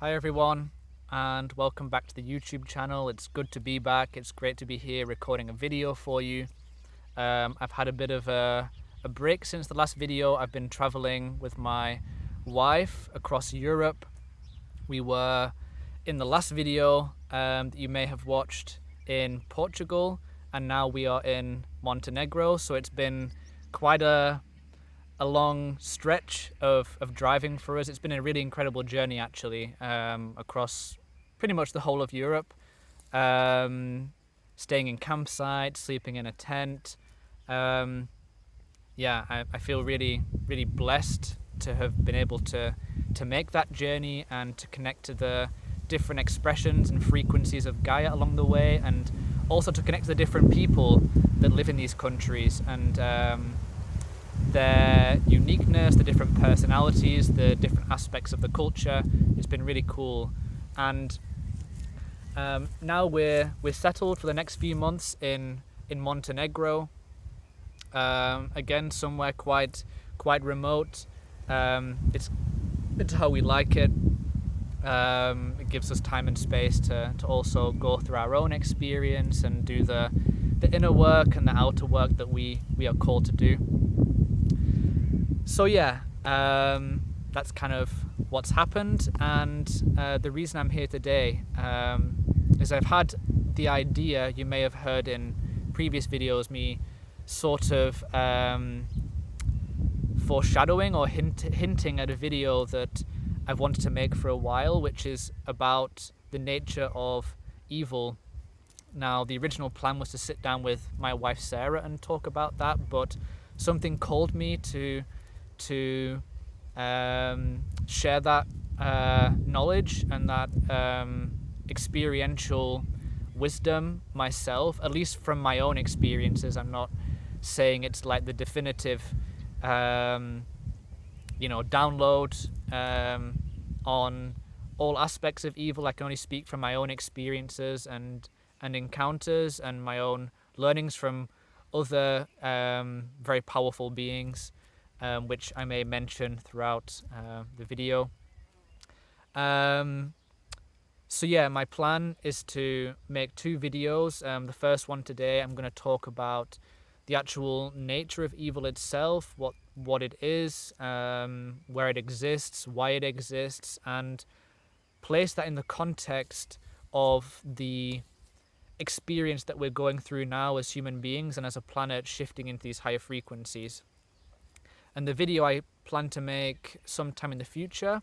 Hi everyone, and welcome back to the YouTube channel. It's good to be back. It's great to be here recording a video for you. I've had a bit of a break since the last video. I've been traveling with my wife across Europe. We were in the last video that you may have watched in Portugal, and now we are in Montenegro. So it's been quite a long stretch of driving for us. It's been a really incredible journey actually, across pretty much the whole of Europe, staying in campsites, sleeping in a tent. I feel really blessed to have been able to make that journey and to connect to the different expressions and frequencies of Gaia along the way, and also to connect to the different people that live in these countries and their uniqueness, the different personalities, the different aspects of the culture. It's been really cool. And now we're settled for the next few months in Montenegro. Again, somewhere quite remote. It's how we like it. It gives us time and space to also go through our own experience and do the inner work and the outer work that we are called to do. So that's kind of what's happened, and the reason I'm here today is I've had the idea, you may have heard in previous videos me sort of foreshadowing or hinting at a video that I've wanted to make for a while, which is about the nature of evil. Now, the original plan was to sit down with my wife Sarah and talk about that, but something called me to share that knowledge and that experiential wisdom myself, at least from my own experiences. I'm not saying it's like the definitive download on all aspects of evil. I can only speak from my own experiences and encounters and my own learnings from other very powerful beings, which I may mention throughout the video. My plan is to make two videos. The first one today, I'm going to talk about the actual nature of evil itself, what it is, where it exists, why it exists, and place that in the context of the experience that we're going through now as human beings and as a planet shifting into these higher frequencies. And the video I plan to make sometime in the future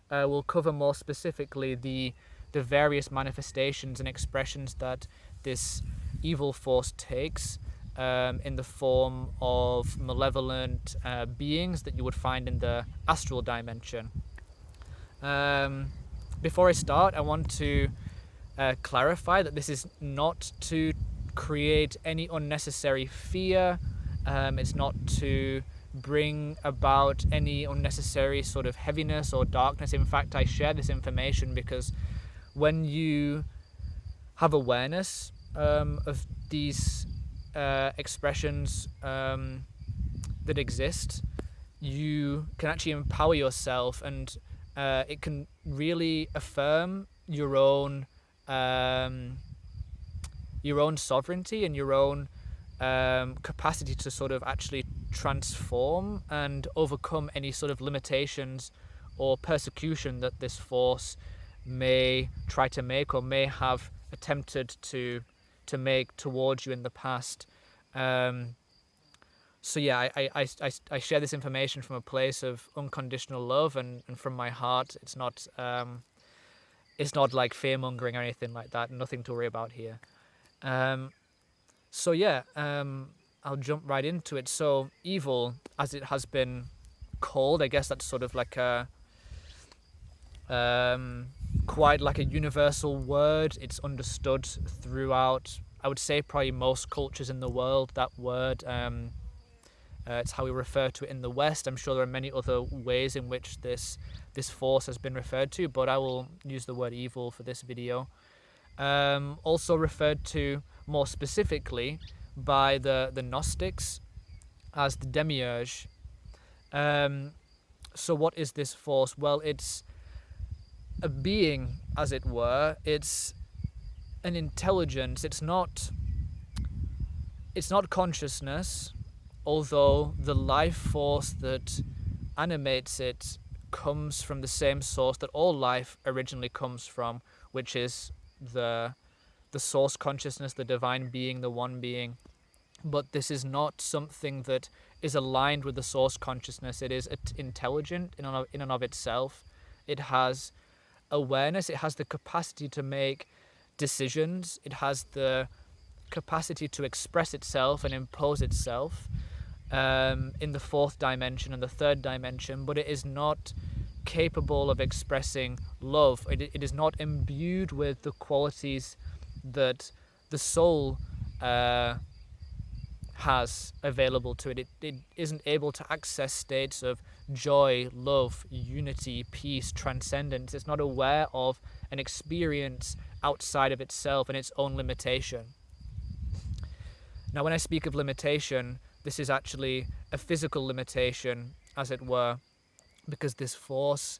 will cover more specifically the various manifestations and expressions that this evil force takes in the form of malevolent beings that you would find in the astral dimension. Before I start, I want to clarify that this is not to create any unnecessary fear. It's not to bring about any unnecessary sort of heaviness or darkness. In fact, I share this information because when you have awareness of these expressions that exist, you can actually empower yourself, and it can really affirm your own sovereignty and your own capacity to sort of actually transform and overcome any sort of limitations or persecution that this force may try to make or may have attempted to make towards you in the past. I share this information from a place of unconditional love and from my heart. It's not like fear-mongering or anything like that. Nothing to worry about here. I'll jump right into it. So evil, as it has been called, I guess that's sort of like a quite like a universal word. It's understood throughout, I would say, probably most cultures in the world, that word. It's how we refer to it in the West. I'm sure there are many other ways in which this force has been referred to, but I will use the word evil for this video. Also referred to more specifically by the Gnostics as the Demiurge. So what is this force? Well, it's a being, as it were. It's an intelligence. It's not consciousness, although the life force that animates it comes from the same source that all life originally comes from, which is the source consciousness, the divine being, the one being. But this is not something that is aligned with the source consciousness. It is intelligent in and of itself. It has awareness. It has the capacity to make decisions. It has the capacity to express itself and impose itself in the fourth dimension and the third dimension, but it is not capable of expressing love. It is not imbued with the qualities that the soul has available to it. It isn't able to access states of joy, love, unity, peace, transcendence. It's not aware of an experience outside of itself and its own limitation. Now, when I speak of limitation, this is actually a physical limitation, as it were, because this force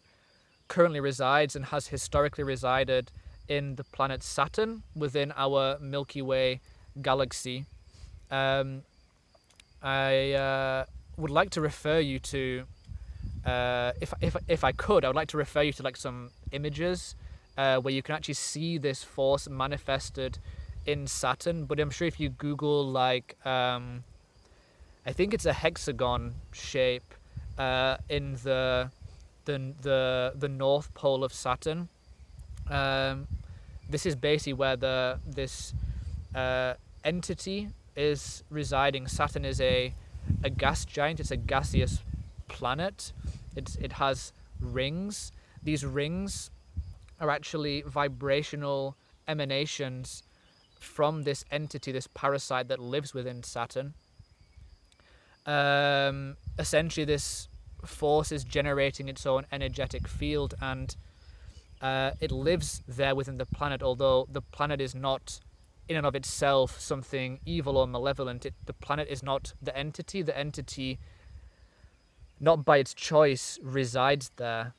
currently resides and has historically resided in the planet Saturn within our Milky Way galaxy. I would like to refer you to, if I could, I would like to refer you to like some images where you can actually see this force manifested in Saturn. But I'm sure if you Google like, I think it's a hexagon shape in the North Pole of Saturn. This is basically where this entity is residing. Saturn is a gas giant. It's a gaseous planet. It has rings. These rings are actually vibrational emanations from this entity, this parasite that lives within Saturn. Essentially, this force is generating its own energetic field, and it lives there within the planet, although the planet is not in and of itself something evil or malevolent. The planet is not the entity. The entity, not by its choice, resides there.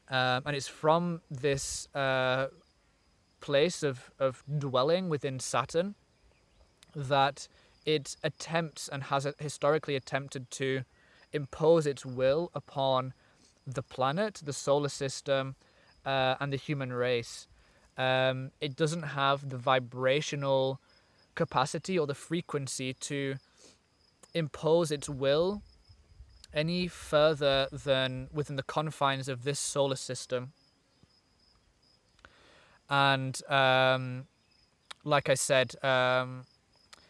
And it's from this place of dwelling within Saturn that it attempts and has historically attempted to impose its will upon the planet, the solar system, and the human race. It doesn't have the vibrational capacity or the frequency to impose its will any further than within the confines of this solar system. And like I said,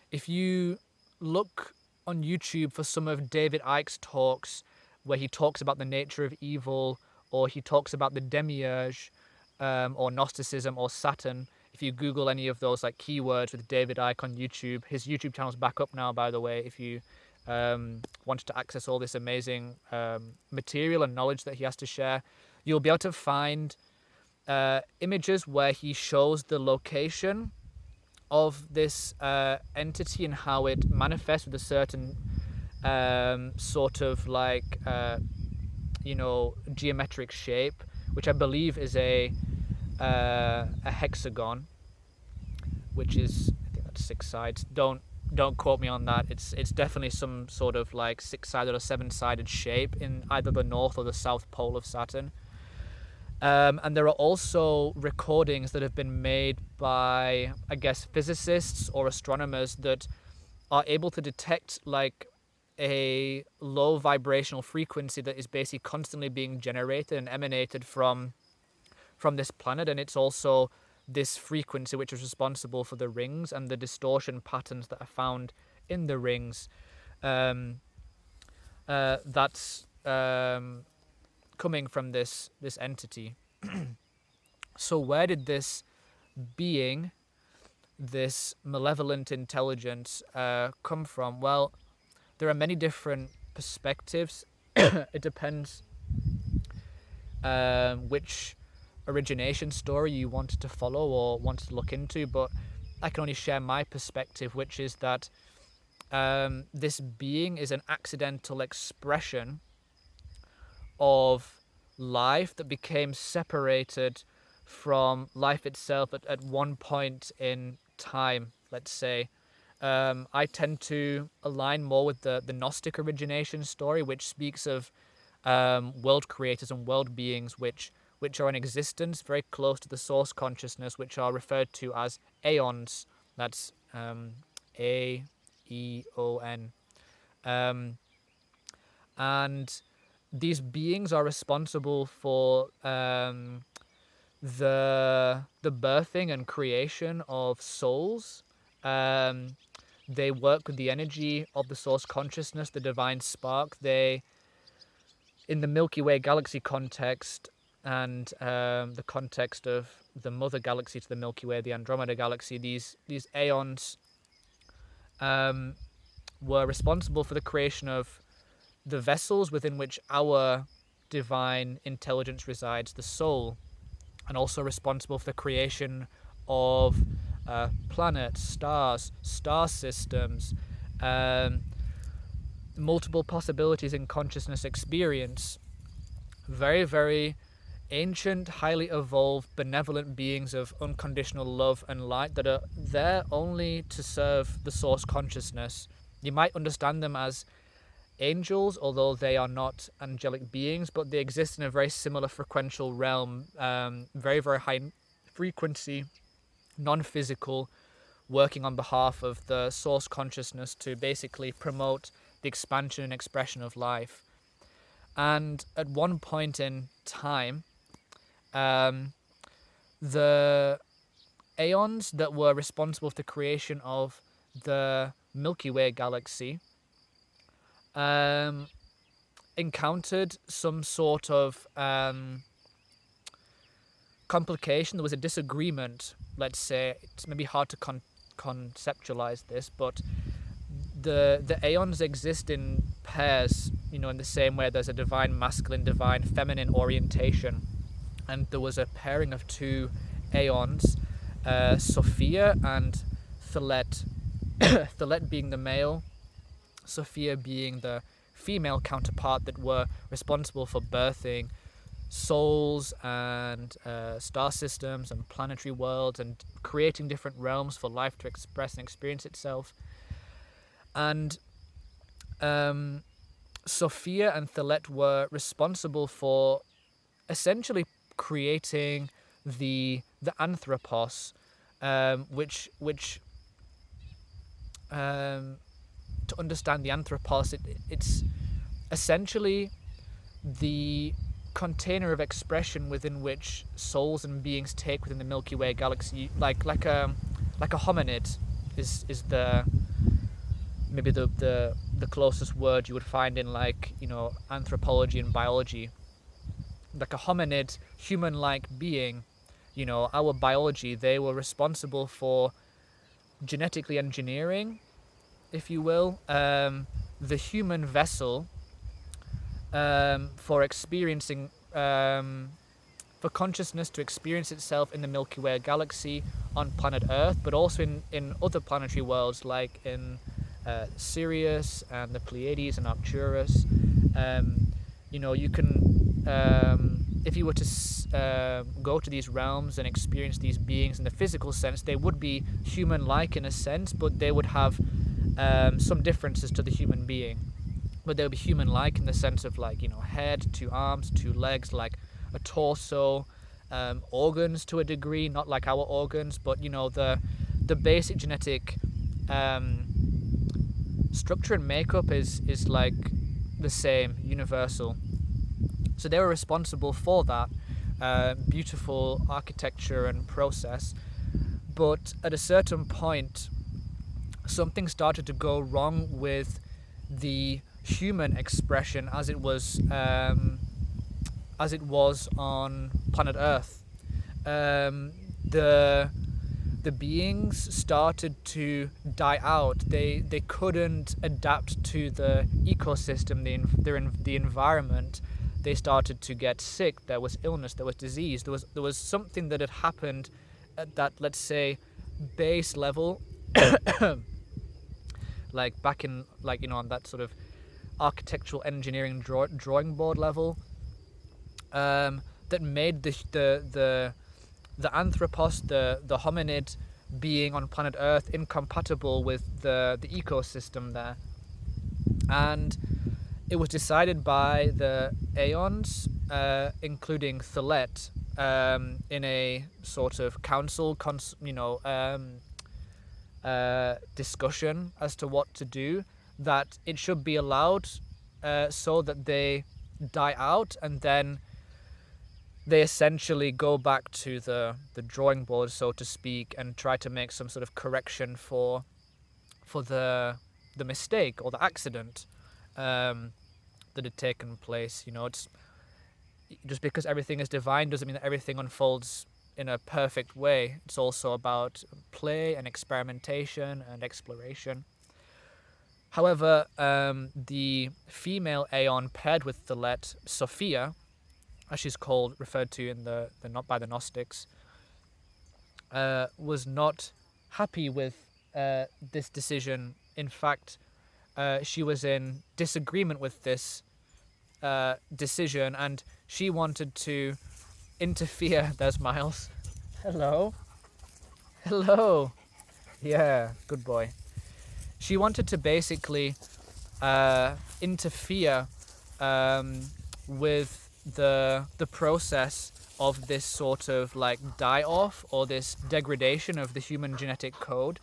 if you look on YouTube for some of David Icke's talks where he talks about the nature of evil, or he talks about the Demiurge, or Gnosticism, or Saturn, if you Google any of those like keywords with David Icke on YouTube, his YouTube channel's back up now, by the way, if you wanted to access all this amazing material and knowledge that he has to share, you'll be able to find images where he shows the location of this entity and how it manifests with a certain sort of like geometric shape, which I believe is a hexagon, which is, I think that's 6 sides. Don't quote me on that. It's definitely some sort of like 6-sided or 7-sided shape in either the north or the south pole of Saturn. And there are also recordings that have been made by, I guess, physicists or astronomers that are able to detect like a low vibrational frequency that is basically constantly being generated and emanated from this planet. And it's also this frequency which is responsible for the rings and the distortion patterns that are found in the rings. That's coming from this entity. So where did this being, this malevolent intelligence, come from? Well, there are many different perspectives. It depends which origination story you wanted to follow or wanted to look into, but I can only share my perspective, which is that this being is an accidental expression of life that became separated from life itself at one point in time, let's say. I tend to align more with the Gnostic origination story, which speaks of world creators and world beings which are in existence very close to the source consciousness, which are referred to as Aeons. That's Aeon. And these beings are responsible for the birthing and creation of souls. They work with the energy of the source consciousness, the divine spark. They, in the Milky Way galaxy context, and the context of the mother galaxy to the Milky Way, the Andromeda galaxy, these Aeons were responsible for the creation of the vessels within which our divine intelligence resides, the soul, and also responsible for the creation of planets, stars, star systems, multiple possibilities in consciousness experience. Very, very ancient, highly evolved, benevolent beings of unconditional love and light that are there only to serve the source consciousness. You might understand them as angels, although they are not angelic beings, but they exist in a very similar frequential realm, very, very high frequency, non-physical, working on behalf of the source consciousness to basically promote the expansion and expression of life. And at one point in time, the Aeons that were responsible for the creation of the Milky Way galaxy encountered some sort of complication. There was a disagreement, let's say. It's maybe hard to conceptualize this, but the Aeons exist in pairs, in the same way there's a divine masculine, divine feminine orientation. And there was a pairing of two Aeons, Sophia and Thalet. Thalet being the male, Sophia being the female counterpart, that were responsible for birthing souls and star systems and planetary worlds and creating different realms for life to express and experience itself. And Sophia and Thalet were responsible for essentially creating the anthropos, which to understand the anthropos, it's essentially the container of expression within which souls and beings take within the Milky Way galaxy, like a hominid is the maybe the closest word you would find in anthropology and biology. Like a hominid, human-like being, our biology, they were responsible for genetically engineering, if you will, the human vessel for experiencing, for consciousness to experience itself in the Milky Way galaxy on planet Earth, but also in other planetary worlds like in Sirius and the Pleiades and Arcturus. You can, if you were to go to these realms and experience these beings in the physical sense, they would be human-like in a sense, but they would have some differences to the human being. But they would be human-like in the sense of head, 2 arms, 2 legs, like a torso, organs to a degree, not like our organs, but the basic genetic structure and makeup is like the same, universal. So they were responsible for that beautiful architecture and process. But at a certain point, something started to go wrong with the human expression as it was on planet Earth. The beings started to die out. They couldn't adapt to the ecosystem, the environment. They started to get sick. There was illness. There was disease. There was something that had happened at that, let's say, base level, like back in on that sort of architectural engineering drawing board level, that made the anthropos, the hominid being on planet Earth, incompatible with the ecosystem there. And it was decided by the Aeons, including Thalet, in a sort of council, discussion as to what to do, that it should be allowed so that they die out, and then they essentially go back to the drawing board, so to speak, and try to make some sort of correction for the mistake or the accident that had taken place. It's just because everything is divine doesn't mean that everything unfolds in a perfect way. It's also about play and experimentation and exploration. However, the female Aeon paired with Thalet, Sophia, as she's referred to in the not by the Gnostics, was not happy with this decision. In fact, she was in disagreement with this decision, and she wanted to interfere. There's Miles. Hello. Yeah, good boy. She wanted to basically interfere with the process of this sort of like die-off or this degradation of the human genetic code,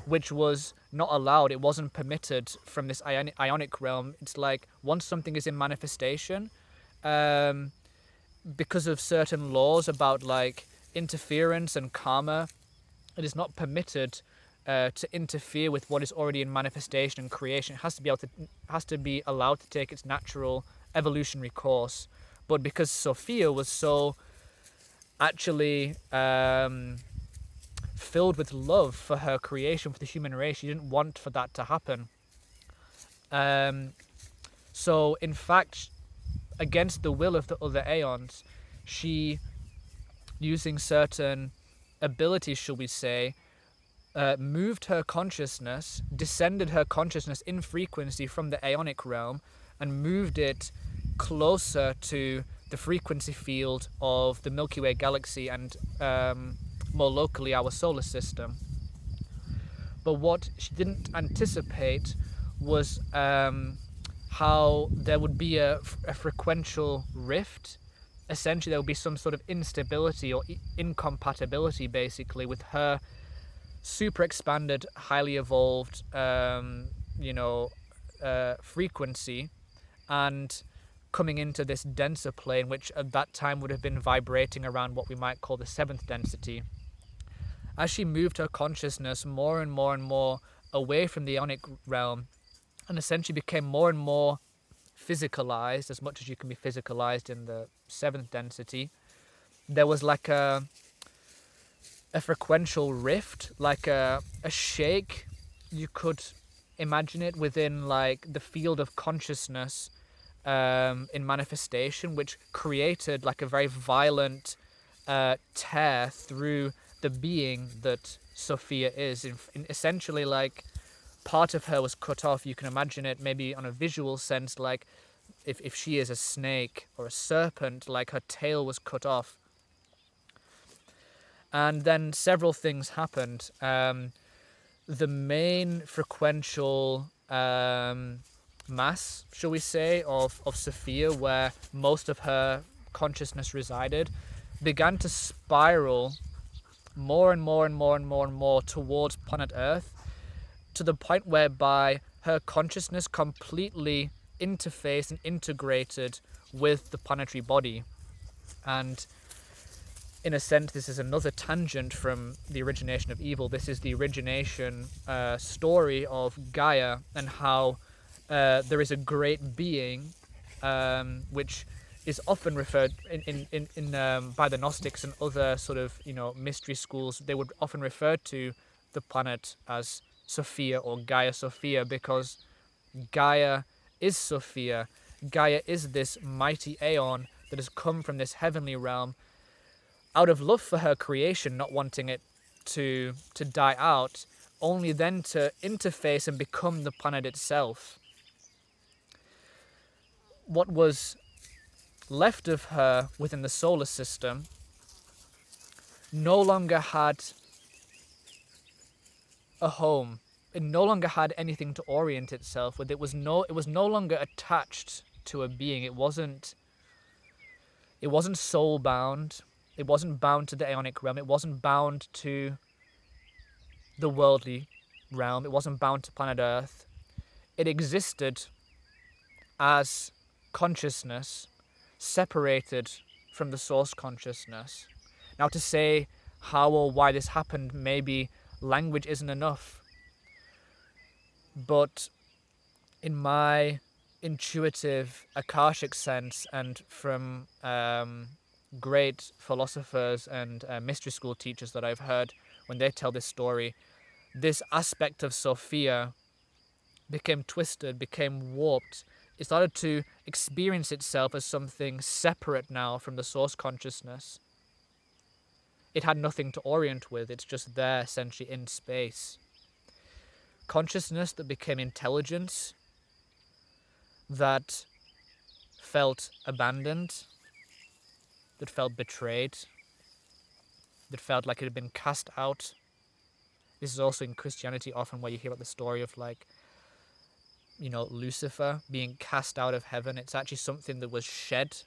which was not allowed. It wasn't permitted from this ionic realm. It's like once something is in manifestation, because of certain laws about like interference and karma, it is not permitted to interfere with what is already in manifestation and creation. It has to be allowed to take its natural evolutionary course. But because Sophia was so actually filled with love for her creation, for the human race, she didn't want for that to happen. So in fact, against the will of the other Aeons, she, using certain abilities, shall we say, moved her consciousness, descended her consciousness in frequency from the Aeonic realm, and moved it closer to the frequency field of the Milky Way galaxy and more locally our solar system. But what she didn't anticipate was how there would be a frequential rift. Essentially, there would be some sort of instability or incompatibility, basically, with her super expanded, highly evolved, frequency, and coming into this denser plane, which at that time would have been vibrating around what we might call the 7th density. As she moved her consciousness more and more and more away from the Ionic realm, and essentially became more and more physicalized, as much as you can be physicalized in the 7th density, there was like a frequential rift, like a shake. You could imagine it within like the field of consciousness in manifestation, which created like a very violent tear through the being that Sophia is. In essentially, like, part of her was cut off. You can imagine it maybe on a visual sense, like if she is a snake or a serpent, like her tail was cut off. And then several things happened. The main frequential mass, shall we say, of Sophia, where most of her consciousness resided, began to spiral more and more and more and more and more towards planet Earth, to the point whereby her consciousness completely interfaced and integrated with the planetary body. And in a sense, this is another tangent from the origination of evil. This is the origination story of Gaia, and how there is a great being, which is often referred in by the Gnostics and other sort of mystery schools. They would often refer to the planet as Sophia or Gaia Sophia, because Gaia is Sophia. Gaia is this mighty Aeon that has come from this heavenly realm out of love for her creation, not wanting it to die out, only then to interface and become the planet itself. What was left of her within the solar system no longer had a home. It no longer had anything to orient itself with. It was no longer attached to a being. It wasn't soul bound. It wasn't bound to the Aeonic realm. It wasn't bound to the worldly realm. It wasn't bound to planet Earth. It existed as consciousness separated from the source consciousness. Now, to say how or why this happened, maybe language isn't enough. But in my intuitive Akashic sense, and from great philosophers and mystery school teachers that I've heard when they tell this story, this aspect of Sophia became twisted, became warped. It started to experience itself as something separate now from the source consciousness. It had nothing to orient with. It's just there, essentially, in space. Consciousness that became intelligence, that felt abandoned, that felt betrayed, that felt like it had been cast out. This is also in Christianity often where you hear about the story of, like, Lucifer being cast out of heaven. It's actually something that was shed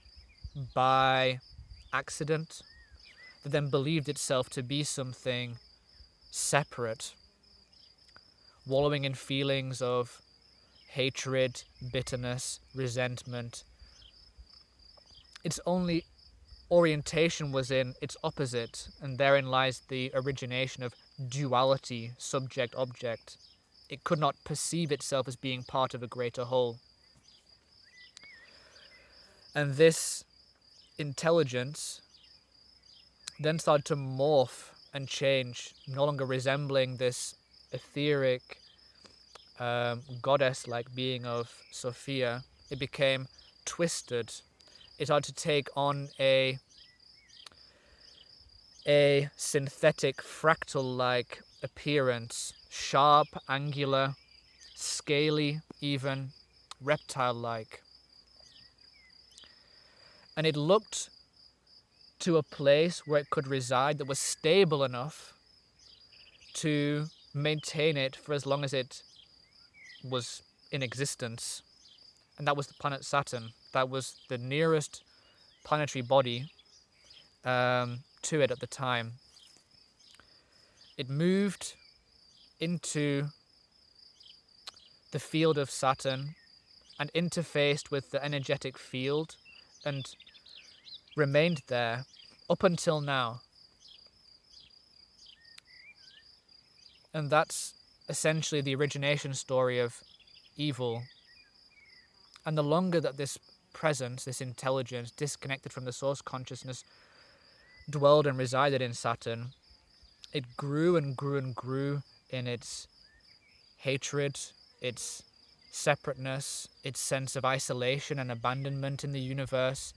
by accident, that then believed itself to be something separate, wallowing in feelings of hatred, bitterness, resentment. Its only orientation was in its opposite, and therein lies the origination of duality, subject-object. It could not perceive itself as being part of a greater whole. And this intelligence then started to morph and change, no longer resembling this etheric, goddess-like being of Sophia. It became twisted. It started to take on a synthetic, fractal-like appearance, sharp, angular, scaly, even reptile-like. And it looked to a place where it could reside that was stable enough to maintain it for as long as it was in existence. And that was the planet Saturn. That was the nearest planetary body to it at the time. It moved into the field of Saturn and interfaced with the energetic field and remained there up until now. And that's essentially the origination story of evil. And the longer that this presence, this intelligence, disconnected from the source consciousness, dwelled and resided in Saturn, it grew and grew and grew in its hatred, its separateness, its sense of isolation and abandonment in the universe.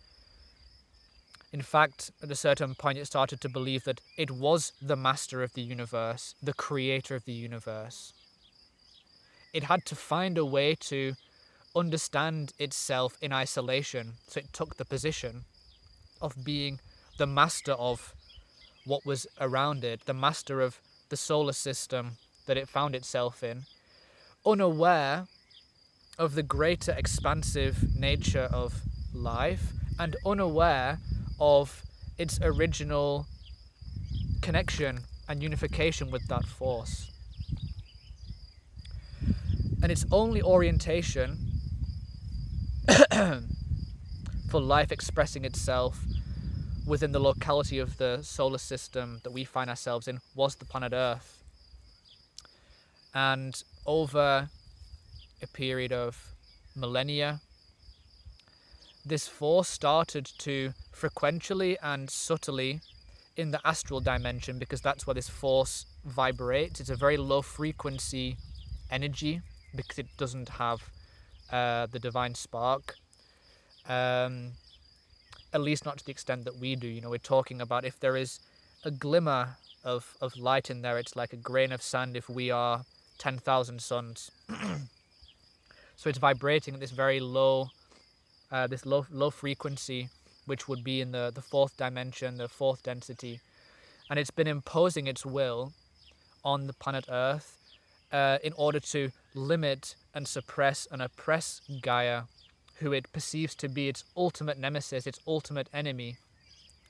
In fact, at a certain point, it started to believe that it was the master of the universe, the creator of the universe. It had to find a way to understand itself in isolation, so it took the position of being the master of what was around it, the master of the solar system that it found itself in, unaware of the greater expansive nature of life and unaware of its original connection and unification with that force. And its only orientation for life expressing itself within the locality of the solar system that we find ourselves in was the planet Earth. And over a period of millennia, this force started to frequentially and subtly in the astral dimension, because that's where this force vibrates. It's a very low frequency energy because it doesn't have the divine spark, at least not to the extent that we do. We're talking about if there is a glimmer of light in there, it's like a grain of sand if we are 10,000 suns. So it's vibrating at this very low, low frequency which would be in the fourth dimension, the fourth density. And it's been imposing its will on the planet Earth in order to limit and suppress and oppress Gaia, who it perceives to be its ultimate nemesis, its ultimate enemy,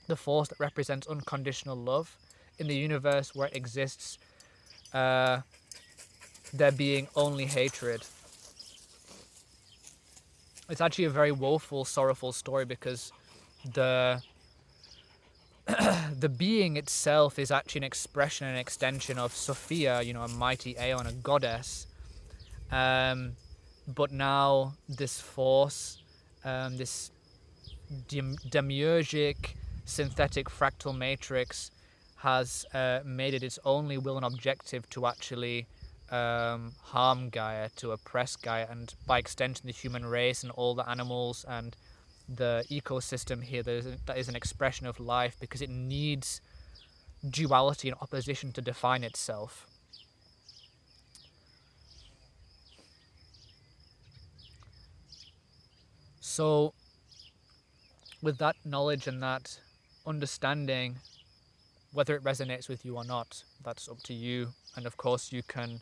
the force that represents unconditional love in the universe where it exists, there being only hatred. It's actually a very woeful, sorrowful story, because the being itself is actually an expression and extension of Sophia, a mighty Aeon, a goddess. But now this force, this demiurgic synthetic fractal matrix has made it its only will and objective to actually harm Gaia, to oppress Gaia, and by extension the human race and all the animals and the ecosystem here that is an expression of life, because it needs duality and opposition to define itself. So with that knowledge and that understanding, whether it resonates with you or not, that's up to you. And of course you can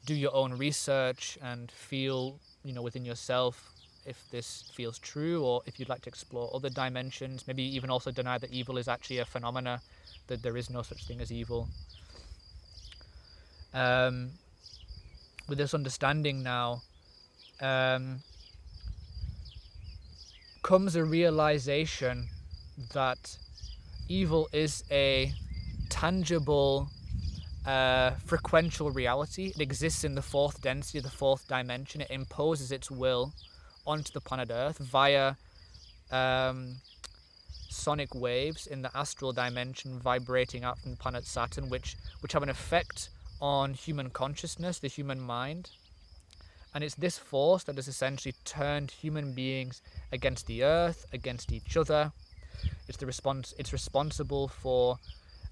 do your own research and feel, within yourself if this feels true, or if you'd like to explore other dimensions, maybe even also deny that evil is actually a phenomena, that there is no such thing as evil. With this understanding now, comes a realization that evil is a tangible, frequential reality. It exists in the fourth density, the fourth dimension. It imposes its will onto the planet Earth via sonic waves in the astral dimension vibrating out from the planet Saturn, which have an effect on human consciousness, the human mind. And it's this force that has essentially turned human beings against the Earth, against each other. It's responsible for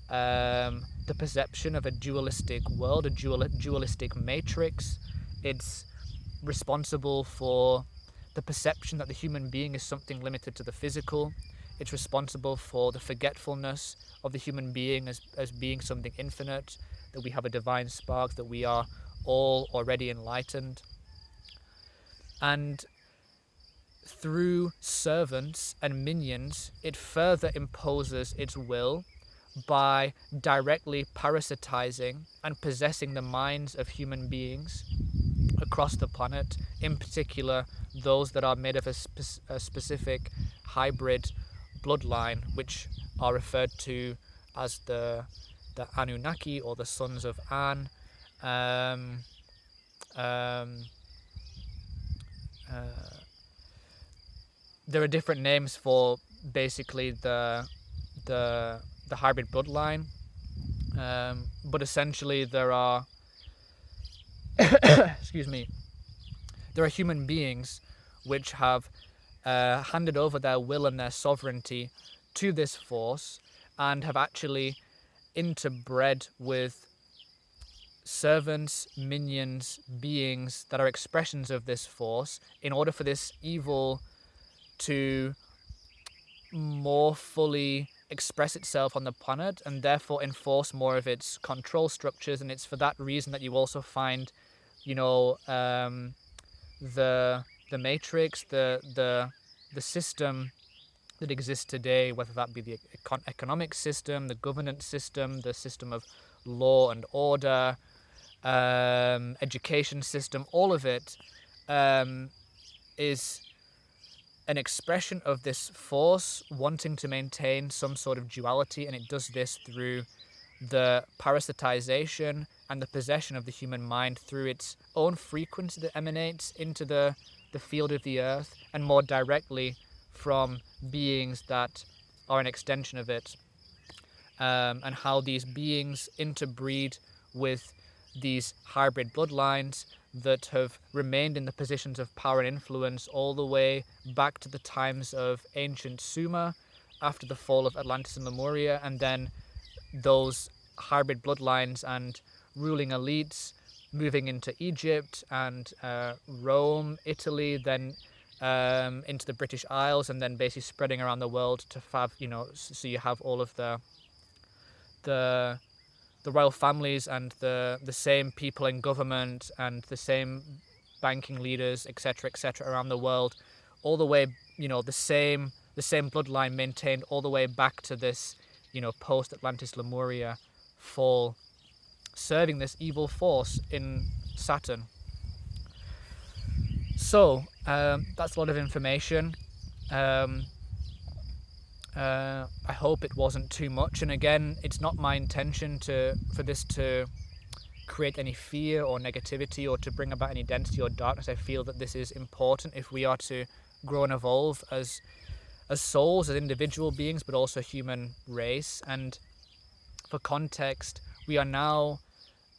the perception of a dualistic world, a dualistic matrix. It's responsible for the perception that the human being is something limited to the physical. It's responsible for the forgetfulness of the human being as being something infinite, that we have a divine spark, that we are all already enlightened. And through servants and minions, it further imposes its will by directly parasitizing and possessing the minds of human beings across the planet, in particular those that are made of a specific hybrid bloodline, which are referred to as the Anunnaki, or the sons of An. There are different names for basically the hybrid bloodline, but essentially there are there are human beings which have handed over their will and their sovereignty to this force, and have actually interbred with servants, minions, beings that are expressions of this force, in order for this evil to more fully express itself on the planet, and therefore enforce more of its control structures. And it's for that reason that you also find, the matrix, the system that exists today, whether that be the economic system, the governance system, the system of law and order, education system, all of it is an expression of this force wanting to maintain some sort of duality, and it does this through the parasitization and the possession of the human mind through its own frequency that emanates into the field of the Earth, and more directly from beings that are an extension of it, and how these beings interbreed with these hybrid bloodlines that have remained in the positions of power and influence all the way back to the times of ancient Sumer, after the fall of Atlantis and Lemuria, and then those hybrid bloodlines and ruling elites moving into Egypt and Rome, Italy, then into the British Isles, and then basically spreading around the world to so you have all of the royal families and the same people in government and the same banking leaders, etc., around the world, all the way, the same bloodline maintained all the way back to this, post-Atlantis Lemuria fall, serving this evil force in Saturn. So that's a lot of information. I hope it wasn't too much, and again, it's not my intention for this to create any fear or negativity or to bring about any density or darkness. I feel that this is important if we are to grow and evolve as souls, as individual beings, but also human race. And for context, we are now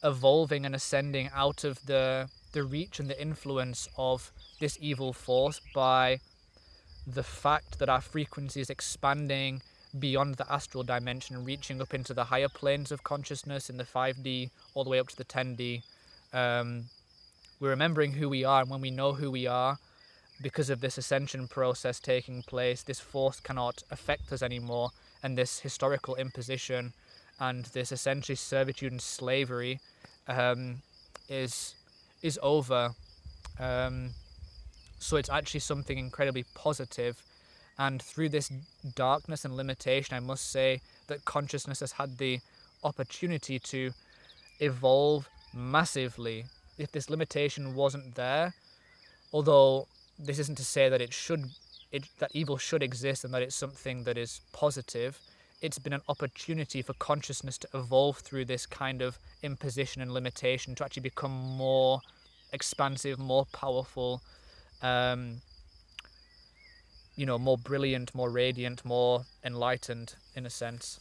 evolving and ascending out of the reach and the influence of this evil force by the fact that our frequency is expanding beyond the astral dimension and reaching up into the higher planes of consciousness in the 5D all the way up to the 10D. We're remembering who we are, and when we know who we are, because of this ascension process taking place, this force cannot affect us anymore, and this historical imposition and this essentially servitude and slavery is over. So it's actually something incredibly positive. And through this darkness and limitation, I must say that consciousness has had the opportunity to evolve massively. If this limitation wasn't there, although this isn't to say that that evil should exist and that it's something that is positive, it's been an opportunity for consciousness to evolve through this kind of imposition and limitation to actually become more expansive, more powerful, more brilliant, more radiant, more enlightened in a sense.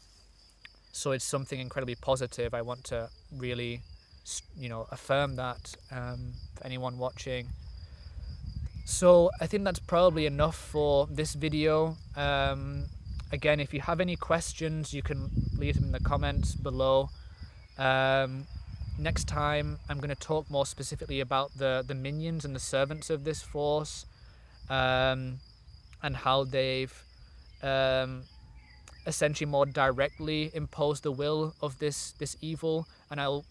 So it's something incredibly positive. I want to really, affirm that for anyone watching. So I think that's probably enough for this video. Again, if you have any questions, you can leave them in the comments below. Next time, I'm going to talk more specifically about the minions and the servants of this force, and how they've essentially more directly imposed the will of this evil. And I'll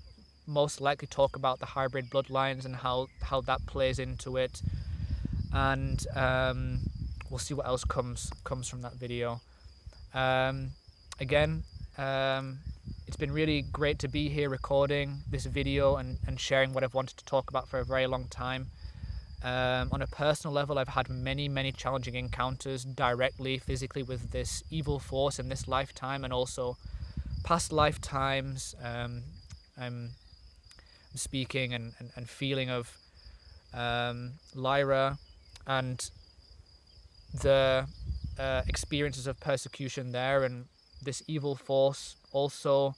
most likely talk about the hybrid bloodlines and how that plays into it. And we'll see what else comes from that video. Again, it's been really great to be here recording this video and sharing what I've wanted to talk about for a very long time. On a personal level, I've had many challenging encounters directly, physically, with this evil force in this lifetime and also past lifetimes. I'm speaking and feeling of Lyra and the experiences of persecution there, and this evil force also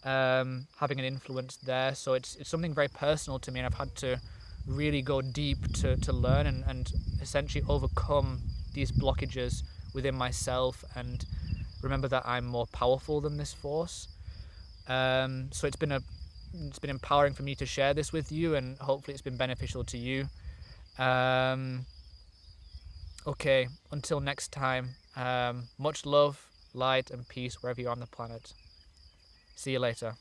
having an influence there. So it's something very personal to me, and I've had to really go deep to learn and essentially overcome these blockages within myself and remember that I'm more powerful than this force. So it's been empowering for me to share this with you, and hopefully it's been beneficial to you. Okay, until next time, much love, light and peace wherever you are on the planet. See you later.